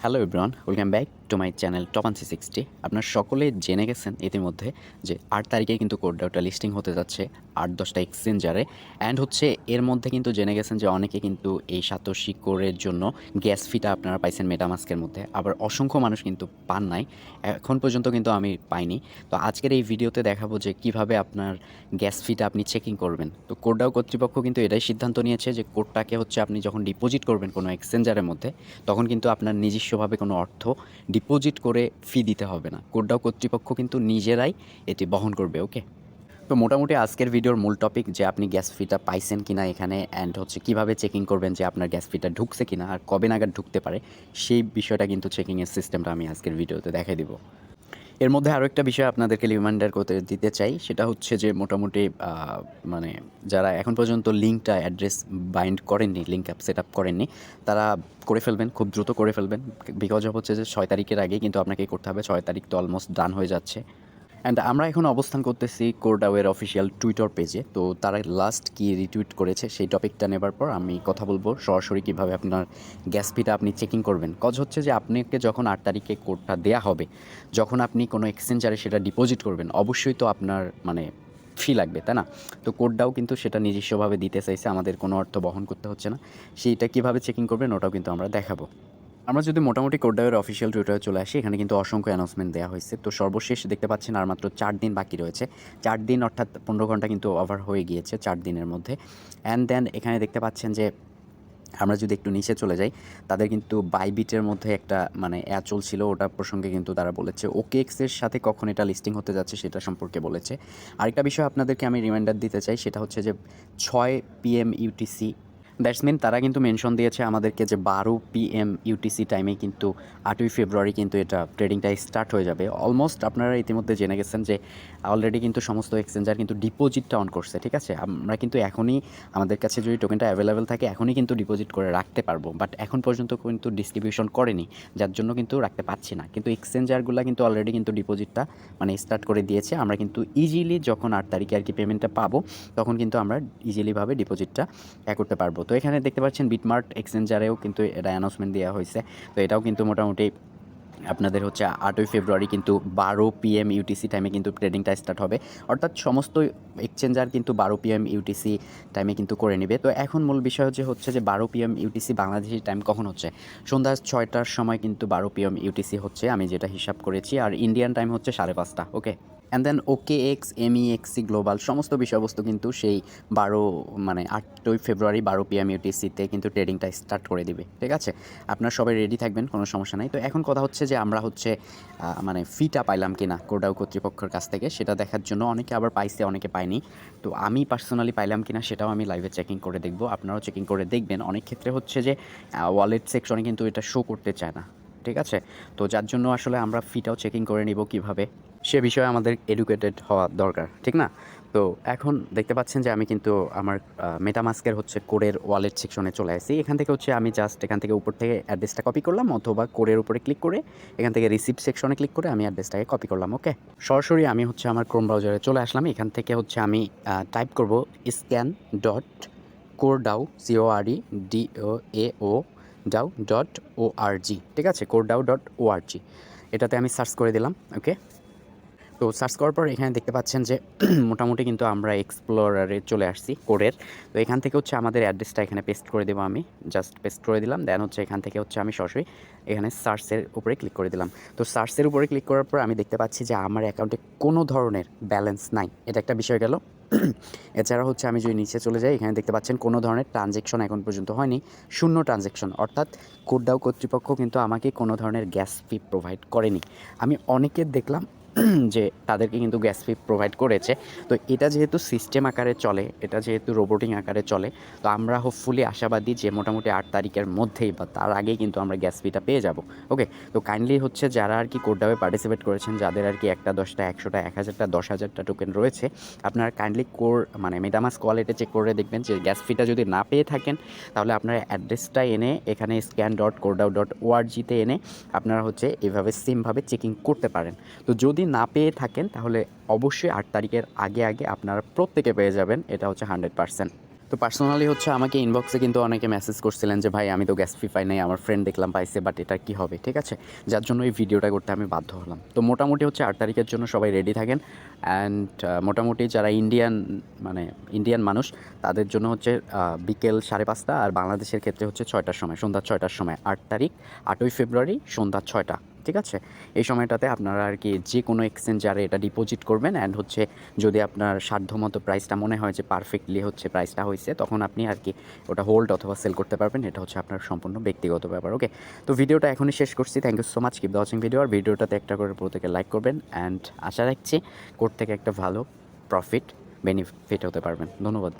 Hello everyone, welcome back to my channel 𝗨𝗶𝗶। আপনার সকলে জেনে গেছেন ইতিমধ্যে যে ৮ তারিখে কিন্তু কোডটা লিস্টিং হতে যাচ্ছে ৮-১০টা এক্সচেঞ্জারে। অ্যান্ড হচ্ছে এর মধ্যে কিন্তু জেনে গেছেন যে অনেকে কিন্তু এই 𝗨𝗪𝗃 কোরের জন্য গ্যাস ফিটা আপনারা পাইছেন মেটামাস্কের মধ্যে। আবার অসংখ্য মানুষ কিন্তু পান নাই, এখন পর্যন্ত কিন্তু আমি পাইনি। তো আজকের এই ভিডিওতে দেখাবো যে কিভাবে আপনার গ্যাস ফিটা আপনি চেকিং করবেন। তো কোডাও কর্তৃপক্ষ কিন্তু এটাই সিদ্ধান্ত নিয়েছে যে কোডটাকে হচ্ছে আপনি যখন ডিপোজিট করবেন কোনো এক্সচেঞ্জারের মধ্যে, তখন কিন্তু আপনার নিজস্বভাবে কোনো অর্থ ডিপোজিট করে ফি দিতে হবে না। কোডাও কর্তৃপক্ষ কিন্তু নিজেরাই এটি বহন করবে। ওকে, তো মোটামুটি আজকের ভিডিওর মূল টপিক যে আপনি গ্যাস ফিটা পাইছেন কিনা এখানে, অ্যান্ড হচ্ছে কীভাবে চেকিং করবেন যে আপনার গ্যাস ফিটা ঢুকছে কিনা আর কবে নাগাদ ঢুকতে পারে, সেই বিষয়টা কিন্তু চেকিংয়ের সিস্টেমটা আমি আজকের ভিডিওতে দেখাই দিব। এর মধ্যে আরও একটা বিষয় আপনাদেরকে রিমাইন্ডার করতে দিতে চাই, সেটা হচ্ছে যে মোটামুটি মানে যারা এখন পর্যন্ত লিঙ্কটা অ্যাড্রেস বাইন্ড করেননি, লিঙ্ক অ্যাপ সেট আপ করেননি, তারা করে ফেলবেন, খুব দ্রুত করে ফেলবেন। বিকজ অফ হচ্ছে যে 6 তারিখের আগেই কিন্তু আপনাকে করতে হবে। 6 তারিখ তো অলমোস্ট ডান হয়ে যাচ্ছে। অ্যান্ড আমরা এখন অবস্থান করতেছি কোরডাওয়ের অফিসিয়াল টুইটার পেজে। তো তারা লাস্ট কি রিটুইট করেছে সেই টপিকটা নেবার পর আমি কথা বলবো সরাসরি কীভাবে আপনার গ্যাস ফিটা আপনি চেকিং করবেন। কজ হচ্ছে যে আপনাকে যখন 8 তারিখে কোডটা দেয়া হবে, যখন আপনি কোনো এক্সচেঞ্জারে সেটা ডিপোজিট করবেন, অবশ্যই তো আপনার মানে ফি লাগবে, তাই না? তো কোডটাও কিন্তু সেটা নিজস্বভাবে দিতে চাইছে, আমাদের কোনো অর্থ বহন করতে হচ্ছে না। সেইটা কীভাবে চেকিং করবেন ওটাও কিন্তু আমরা দেখাবো। আমরা যদি মোটামুটি কোডাওয়ের অফিসিয়াল টুইটারে চলে আসি, এখানে কিন্তু অসংখ্য অ্যানাউন্সমেন্ট দেওয়া হয়েছে। তো সর্বশেষ দেখতে পাচ্ছেন আর মাত্র 4 দিন বাকি রয়েছে। 4 দিন অর্থাৎ 15 ঘন্টা কিন্তু ওভার হয়ে গিয়েছে 4 দিনের মধ্যে। অ্যান্ড দেন এখানে দেখতে পাচ্ছেন যে আমরা যদি একটু নিচে চলে যাই, তাদের কিন্তু বাইবিটের মধ্যে একটা মানে চলছিল, ওটা প্রসঙ্গে কিন্তু তারা বলেছে ওকেএক্সের সাথে কখন এটা লিস্টিং হতে যাচ্ছে সেটা সম্পর্কে বলেছে। আরেকটা বিষয় আপনাদেরকে আমি রিমাইন্ডার দিতে চাই, সেটা হচ্ছে যে 6 PM ইউটিসি, দ্যাটস মিন তারা কিন্তু মেনশন দিয়েছে আমাদেরকে যে 12 PM ইউটিসি টাইমে কিন্তু 8ই ফেব্রুয়ারি কিন্তু এটা ট্রেডিংটা স্টার্ট হয়ে যাবে। অলমোস্ট আপনারা ইতিমধ্যে জেনে গেছেন যে অলরেডি কিন্তু সমস্ত এক্সচেঞ্জার কিন্তু ডিপোজিটটা অন করছে, ঠিক আছে? আমরা কিন্তু এখনই আমাদের কাছে যদি টোকেনটা অ্যাভেলেবেল থাকে এখনই কিন্তু ডিপোজিট করে রাখতে পারবো, বাট এখন পর্যন্ত কিন্তু ডিস্ট্রিবিউশন করেনি, যার জন্য কিন্তু রাখতে পারছি না। কিন্তু এক্সচেঞ্জারগুলো কিন্তু অলরেডি কিন্তু ডিপোজিটটা মানে স্টার্ট করে দিয়েছে। আমরা কিন্তু ইজিলি যখন 8 তারিখে আর কি পেমেন্টটা পাবো, তখন কিন্তু আমরা ইজিলিভাবে ডিপোজিটটা করতে পারবো। তো এখানে দেখতে পাচ্ছেন বিটমার্ট এক্সচেঞ্জারেও কিন্তু এটা অ্যানাউন্সমেন্ট দেওয়া হয়েছে। তো এটাও কিন্তু মোটামুটি আপনাদের হচ্ছে 8ই ফেব্রুয়ারি কিন্তু 12 PM ইউটিসি টাইমে কিন্তু ট্রেডিংটা স্টার্ট হবে। অর্থাৎ সমস্ত এক্সচেঞ্জার কিন্তু 12 PM ইউটিসি টাইমে কিন্তু করে নেবে। তো এখন মূল বিষয় হচ্ছে যে 12 PM ইউটিসি বাংলাদেশি টাইম কখন হচ্ছে? সন্ধ্যা 6টার সময় কিন্তু 12 PM ইউটিসি হচ্ছে, আমি যেটা হিসাব করেছি। আর ইন্ডিয়ান টাইম হচ্ছে 5:30, ওকে? অ্যান্ড দেন ওকেএক্স, 𝗖𝗍 গ্লোবাল সমস্ত বিষয়বস্তু কিন্তু সেই 8ই ফেব্রুয়ারি 12 PM ইউটিসিতে কিন্তু ট্রেডিংটা স্টার্ট করে দিবে, ঠিক আছে? আপনারা সবাই রেডি থাকবেন, কোনো সমস্যা নাই। তো এখন কথা হচ্ছে যে আমরা হচ্ছে ফিটা পাইলাম কিনা কোডাও কর্তৃপক্ষের কাছ থেকে, সেটা দেখার জন্য অনেকে আবার পাইছে, অনেকে পায়নি। তো আমি পার্সোনালি পাইলাম কিনা সেটাও আমি লাইভে চেকিং করে দেখব, আপনারাও চেকিং করে দেখবেন। অনেক ক্ষেত্রে হচ্ছে যে ওয়ালেট সেকশনে কিন্তু এটা শো করতে চায় না, ঠিক আছে? তো যার জন্য আসলে আমরা ফিটাও চেকিং করে নিব কীভাবে, সে বিষয়ে আমাদের এডুকেটেড হওয়া দরকার, ঠিক না? তো এখন দেখতে পাচ্ছেন যে আমি কিন্তু আমার মেটামাস্কের হচ্ছে কোডের ওয়ালেট সেকশনে চলে আসি। এখান থেকে হচ্ছে আমি জাস্ট এখান থেকে উপর থেকে অ্যাড্রেসটা কপি করলাম, অথবা কোডের উপরে ক্লিক করে এখান থেকে রিসিপ্ট সেকশনে ক্লিক করে আমি অ্যাড্রেসটাকে কপি করলাম। ওকে, সরাসরি আমি হচ্ছে আমার ক্রোম ব্রাউজারে চলে আসলাম। এখান থেকে হচ্ছে আমি টাইপ করব scan.coredaw COREDAO.org, ঠিক আছে? coredaw.org এটাতে আমি সার্চ করে দিলাম। ওকে, তো সার্চ করার পর এখানে দেখতে পাচ্ছেন যে মোটামুটি কিন্তু আমরা এক্সপ্লোরারে চলে আসছি কোডের। তো এখান থেকে হচ্ছে আমাদের অ্যাড্রেসটা এখানে পেস্ট করে দেবো, আমি জাস্ট পেস্ট করে দিলাম। দেন হচ্ছে এখান থেকে হচ্ছে আমি সরাসরি এখানে সার্চের উপরে ক্লিক করে দিলাম। তো সার্চের উপরে ক্লিক করার পর আমি দেখতে পাচ্ছি যে আমার অ্যাকাউন্টে কোনো ধরনের ব্যালেন্স নাই, এটা একটা বিষয় গেল। এছাড়া হচ্ছে আমি যদি নিচে চলে যাই, এখানে দেখতে পাচ্ছেন কোনো ধরনের ট্রানজ্যাকশন এখন পর্যন্ত হয়নি, শূন্য ট্রানজ্যাকশন। অর্থাৎ কোডাও কর্তৃপক্ষ কিন্তু আমাকে কোনো ধরনের গ্যাস ফি প্রোভাইড করেনি। আমি অনেকের দেখলাম যে তাদেরকে কিন্তু গ্যাস ফি প্রোভাইড করেছে। তো এটা যেহেতু সিস্টেম আকারে চলে, এটা যেহেতু রোবোটিং আকারে চলে, তো আমরা হোপফুলি আশাবাদী যে মোটামুটি 8 তারিখের মধ্যেই বা তার আগেই কিন্তু আমরা গ্যাস ফিটা পেয়ে যাব। ওকে, তো কাইন্ডলি হচ্ছে যারা আর কি কোডাওয়ে পার্টিসিপেট করেছেন, যাদের আর কি 1টা 10টা 100টা 1000টা 10,000টা টোকেন রয়েছে, আপনারা কাইন্ডলি মেটামাস্ক ওয়ালেটে চেক করে দেখবেন যে গ্যাস ফিটা যদি না পেয়ে থাকেন, তাহলে আপনারা অ্যাড্রেসটা এনে এখানে scan.coredaw.org-তে এনে আপনারা হচ্ছে এভাবে সেমভাবে চেকিং করতে পারেন। তো যদি না পেয়ে থাকেন তাহলে অবশ্যই 8 তারিখের আগে আপনারা প্রত্যেকে পেয়ে যাবেন, এটা হচ্ছে 100%। তো তো পার্সোনালি হচ্ছে আমাকে ইনবক্সে কিন্তু অনেকে মেসেজ করছিলেন যে ভাই আমি তো গ্যাস ফি পাই নাই, আমার ফ্রেন্ড দেখলাম পাইছে, বাট এটা কী হবে, ঠিক আছে, যার জন্য এই ভিডিওটা করতে আমি বাধ্য হলাম। তো মোটামুটি হচ্ছে 8 তারিখের জন্য সবাই রেডি থাকেন। অ্যান্ড মোটামুটি যারা ইন্ডিয়ান মানুষ তাদের জন্য হচ্ছে বিকেল 5:30, আর বাংলাদেশের ক্ষেত্রে হচ্ছে 6টার সময়, সন্ধ্যা 6টার সময়, 8 তারিখ 8ই ফেব্রুয়ারি সন্ধ্যা 6টা, ঠিক আছে। এই সময়টাতে আপনারা আর কি যে কোনো এক্সচেঞ্জারে এটা ডিপোজিট করবেন। অ্যান্ড হচ্ছে যদি আপনার সাধ্যমতো প্রাইসটা মনে হয় যে পারফেক্টলি হচ্ছে প্রাইসটা হয়েছে, তখন আপনি আর কি ওটা হোল্ড অথবা সেল করতে পারবেন। এটা হচ্ছে আপনার সম্পূর্ণ ব্যক্তিগত ব্যাপার। ওকে, তো ভিডিওটা এখনই শেষ করছি। Thank you so much, keep the watching video. আর ভিডিওটাতে একটা করে প্রত্যেকে লাইক করবেন। অ্যান্ড আশা রাখছি কোড থেকে একটা ভালো প্রফিট বেনিফিট হতে পারবেন। ধন্যবাদ।